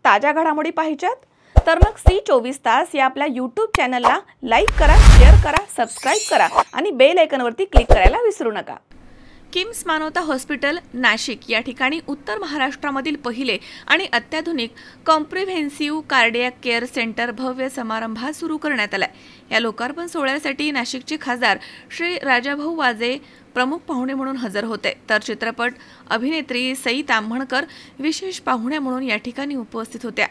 ताज्या घडामोडी पाहिजेत तर मग C24 तास या आपल्या YouTube चॅनलला लाईक करा, शेअर करा, सबस्क्राइब करा आणि बेल आयकॉनवरती क्लिक करायला विसरू नका। किम्स मानवता हॉस्पिटल नाशिक या ठिकाणी उत्तर महाराष्ट्रामधील पहिले आणि अत्याधुनिक कॉम्प्रिव्हेन्सिव्ह कार्डियक केअर सेंटर भव्य समारंभात सुरू करण्यात आले। या लोकार्पण सोहळ्यासाठी नाशिकचे खासदार श्री राजाभाऊ वाजे प्रमुख पाहुणे म्हणून हजर होते, तर चित्रपट अभिनेत्री सई ताम्हणकर विशेष पाहुण्या म्हणून या ठिकाणी उपस्थित होत्या।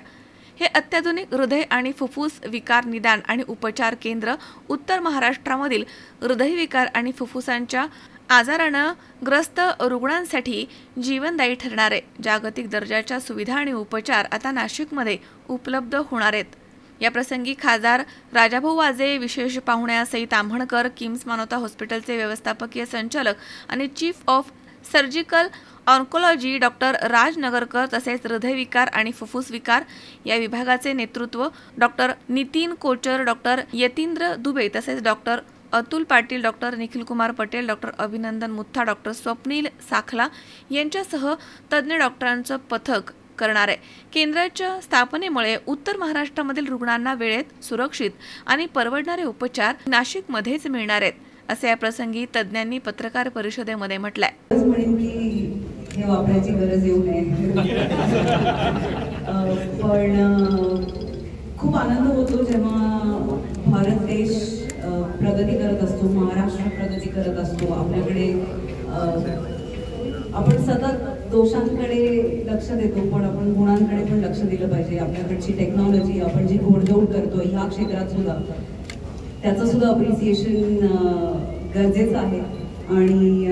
हे अत्याधुनिक हृदय आणि फुफ्फुस विकार निदान आणि उपचार केंद्र उत्तर महाराष्ट्रामधील हृदयविकार आणि फुफ्फुसांच्या आजाराने ग्रस्त रुग्णांसाठी जीवनदायी ठरणारे जागतिक दर्जाच्या सुविधा आणि उपचार आता नाशिकमध्ये उपलब्ध होणार आहेत। या प्रसंगी खासदार राजाभाऊ वाजे, विशेष पाहुण्या सई ताम्हणकर, किम्स मानवता हॉस्पिटलचे व्यवस्थापकीय संचालक आणि chief of surgical oncology doctor Raj Nagarkar तसेच हृदयविकार आणि फुफ्फुस विकार या विभागाचे नेतृत्व डॉक्टर नितीन कोचर, डॉक्टर यतींद्र दुबे तसेच doctor Atul Patil, doctor Nikhil Kumar Patel, doctor Abhinandan Mutha, doctor Swapnil Sakhla यांच्यासह तज्ज्ञ डॉक्टरांचं पथक करणार आहे। केंद्राच्या स्थापनेमुळे उत्तर महाराष्ट्रामधील रुग्णांना वेळेत सुरक्षित आणि परवडणारे उपचार नाशिकमध्येच मिळणार आहेत, असे या प्रसंगी तज्ज्ञांनी पत्रकार परिषदेमध्ये म्हटलंय। हे वापरायची गरज येऊ नये पण खूप आनंद होतो जेव्हा भारत देश प्रगती करत असतो, महाराष्ट्र प्रगती करत असतो। आपल्याकडे आपण सतत दोषांकडे लक्ष देतो पण आपण गुणांकडे पण लक्ष दिलं पाहिजे। आपल्याकडची टेक्नॉलॉजी, आपण जी घोडदौड करतो ह्या क्षेत्रात सुद्धा त्याचं सुद्धा अप्रिसिएशन गरजेचं आहे। आणि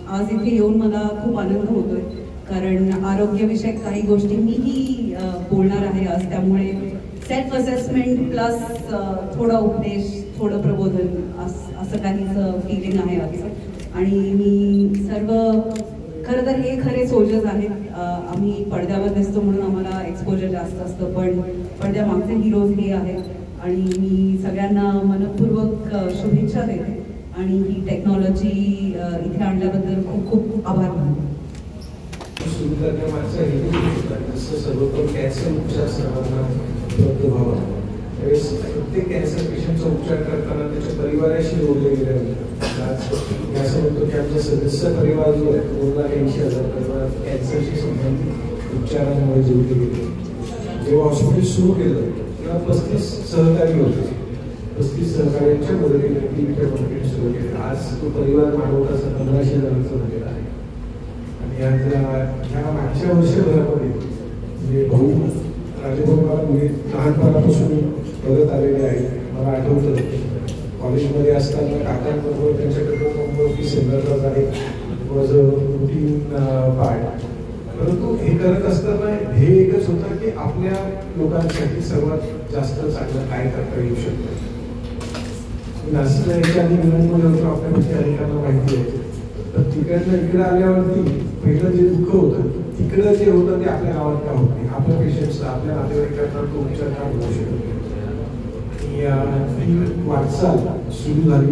आज इथे येऊन मला खूप आनंद होतोय कारण आरोग्यविषयक काही गोष्टी मीही बोलणार आहे आज, त्यामुळे सेल्फ असेसमेंट प्लस थोडा उपदेश, थोडं प्रबोधन असं काहीच फीलिंग आहे आजचं। आणि मी सर्व खरं तर हे खरे सोल्जर्स आहेत। आम्ही पडद्यावर दिसतो म्हणून आम्हाला एक्सपोजर जास्त असतं, पण पडद्यामागचे हिरोज हे आहेत। आणि मी सगळ्यांना मनपूर्वक शुभेच्छा देते आणि ही टेक्नॉलॉजी इथे आणल्याबद्दल खूप खूप आभार मानते। सुरू करण्यामागचा हेतू होता जसं सर्वप्रथम कॅन्सर उपचार सर्वांना उपलब्ध व्हावा, त्यावेळेस प्रत्येक कॅन्सर पेशंटचा उपचार करताना त्याच्या परिवाराशी जोडले गेले होते। आज असं म्हणतो की आमचा सदस्य परिवार जो आहे 2,80,000 परिवार कॅन्सरशी संबंधित उपचारांमुळे जोडले गेले। जेव्हा हॉस्पिटल सुरू केलं तेव्हा 35 सहकारी होते, 35 सहकार्यांच्या मदतीने सुरू केले। आज तो परिवार मानवताचा 1500 जणांचा झालेला आहे। आणि ह्या मागच्या वर्षभरामध्ये म्हणजे भाऊ राजाभाऊ मला लहानपणापासून बघत आलेले आहेत। मला आठवतं कॉलेजमध्ये असताना काकांबरोबर त्यांच्याकडे ऑफिस सेंटरला जाणे वॉज अ रुटीन पार्ट। परंतु हे करत असताना हे एकच होतं की आपल्या लोकांसाठी सर्वात जास्त चांगलं काय करता येऊ शकतं। नाशिकला याच्या आधी विमानमध्ये होतो, आपल्यापैकी अनेकांना माहिती आहे। तर तिकडनं इकडे आल्यावरती पहिलं जे दुःख होतं तिकडं जे होतं ते आपल्या गावात का होत नाही, आपल्या पेशंट्सला, आपल्या नातेवाईकांना तो उपचार का होऊ शकत नाही। ही वाटचाल सुरू झाली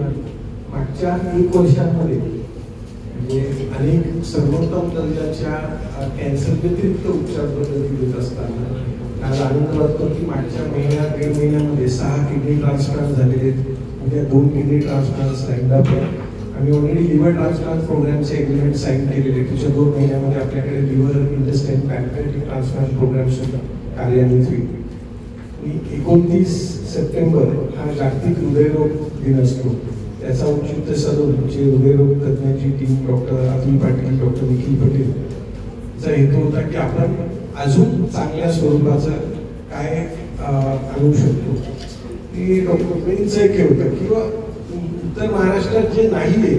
मागच्या 1 वर्षांमध्ये। म्हणजे अनेक सर्वोत्तम दर्जाच्या कॅन्सर व्यतिरिक्त उपचार पद्धती देत असताना आज आनंद वाटतो की मागच्या महिन्यात 1.5 महिन्यामध्ये 6 किडनी ट्रान्सप्लांट झालेले आहेत, उद्या 2 किडनी ट्रान्सप्लांट लाईन अप आहे। आम्ही ऑलरेडी लिव्हर ट्रान्सप्लांट प्रोग्रामचे एग्रीमेंट साईन केलेले, पुढच्या 2 महिन्यामध्ये आपल्याकडे liver, intestine, pancreatic transplant program सुद्धा कार्यान्वित होईल। 29 सप्टेंबर हा जागतिक हृदयरोग दिन असतो, त्याचा औचित्य साधून जे हृदयरोग तज्ज्ञांची team doctor Atul Patil, doctor Nikhil Patel चा हेतू होता की आपण अजून चांगल्या स्वरूपाचं काय आणू शकतो। ते डॉक्टर पेनचं एक हे होतं किंवा उत्तर महाराष्ट्रात जे नाही आहे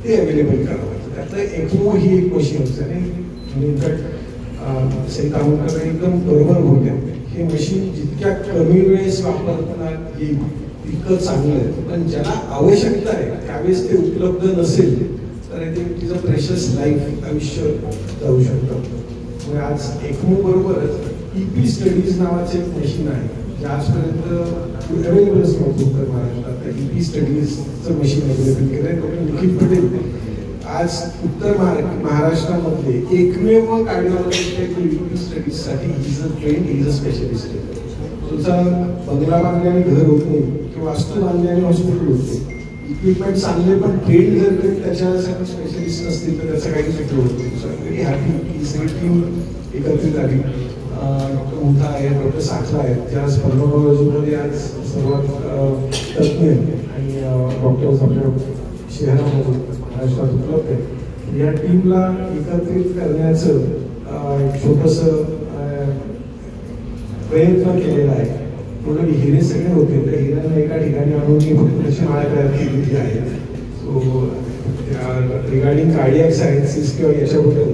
ते अवेलेबल करावं। त्यातलं एक्मो ही एक मशीन असते आणि इनफॅक्ट सई ताम्हणकर एकदम बरोबर होत्या, हे मशीन जितक्या कमी वेळेस वापरता येईल तितकं चांगलं आहे, पण ज्याला आवश्यकता आहे त्यावेळेस ते उपलब्ध नसेल तर ते तिचं प्रेशस लाईफ आयुष्य जाऊ शकतं। त्यामुळे आज एक्मो बरोबरच EP स्टडीज नावाचे एक मशीन आहे जे आजपर्यंत अवेलेबलच नव्हतं उत्तर महाराष्ट्रात। EP स्टडीजचं मशीन अवेलेबल केलं आहे। डॉक्टर निखिल पटेल आज उत्तर महाराष्ट्रामध्ये एकमेव कार्डिओलॉजिस्ट आहे की यूपी स्टडीजसाठी is a train, is a specialist आहे. तुझा बंगला बांधणे आणि घर होत नाही किंवा वास्तू बांधणे आणि हॉस्पिटल होत नाही. इक्विपमेंट चांगले पण ट्रेन जर त्याच्यासाठी स्पेशलिस्ट नसतील तर त्याचा काहीच उपयोग होत नाही. सो व्हेरी हॅपी की सगळी टीम एकत्रित आली. डॉक्टर मुथा आहे, डॉक्टर साखरा आहेत, ज्या आज पल्मोनॉलॉजीमध्ये आज सर्वात तज्ज्ञ आणि डॉक्टर्स आपल्या शहरामध्ये महाराष्ट्रात उपलब्ध आहे. या टीमला एकत्रित करण्याचं एक छोटंसं प्रयत्न केलेला आहे. म्हणून हिरे सगळे होते त्या हिऱ्यांना एका ठिकाणी आणून मी फक्त त्याची माळा तयार केलेली आहे. सो रिगार्डिंग कार्डियक सायन्सेस किंवा याच्याबद्दल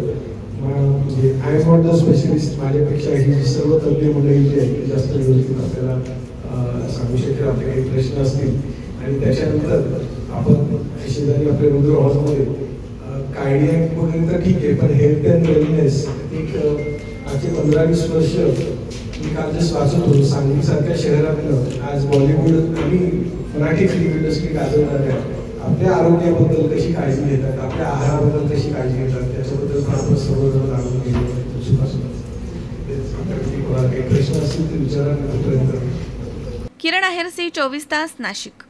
म्हणजे I am not the specialist. माझ्यापेक्षा ही सर्व तज्ज्ञ मंडळी जी आहेत ती जास्त व्यवस्थित आपल्याला सांगू शकेल. आपले काही प्रश्न असतील आणि त्याच्यानंतर आपण शेजारी आपल्या रुद्र हॉलमध्ये कार्डियक वगैरे तर ठीक आहे, पण हेल्थ अँड वेलनेस एक मागचे 15-20 वर्ष मी काल जस्ट वाचत होतो. सांगलीसारख्या शहरातलं आज बॉलिवूड आणि मराठी फिल्म इंडस्ट्री गाजवणाऱ्या आपल्या आरोग्याबद्दल कशी काळजी घेतात, आपल्या आहाराबद्दल कशी काळजी घेतात त्याच्याबद्दल पण आपण सर्वजण जाणून घेऊ. काही प्रश्न असतील तर विचारा. किरण आहेर, सी 24 तास, नाशिक.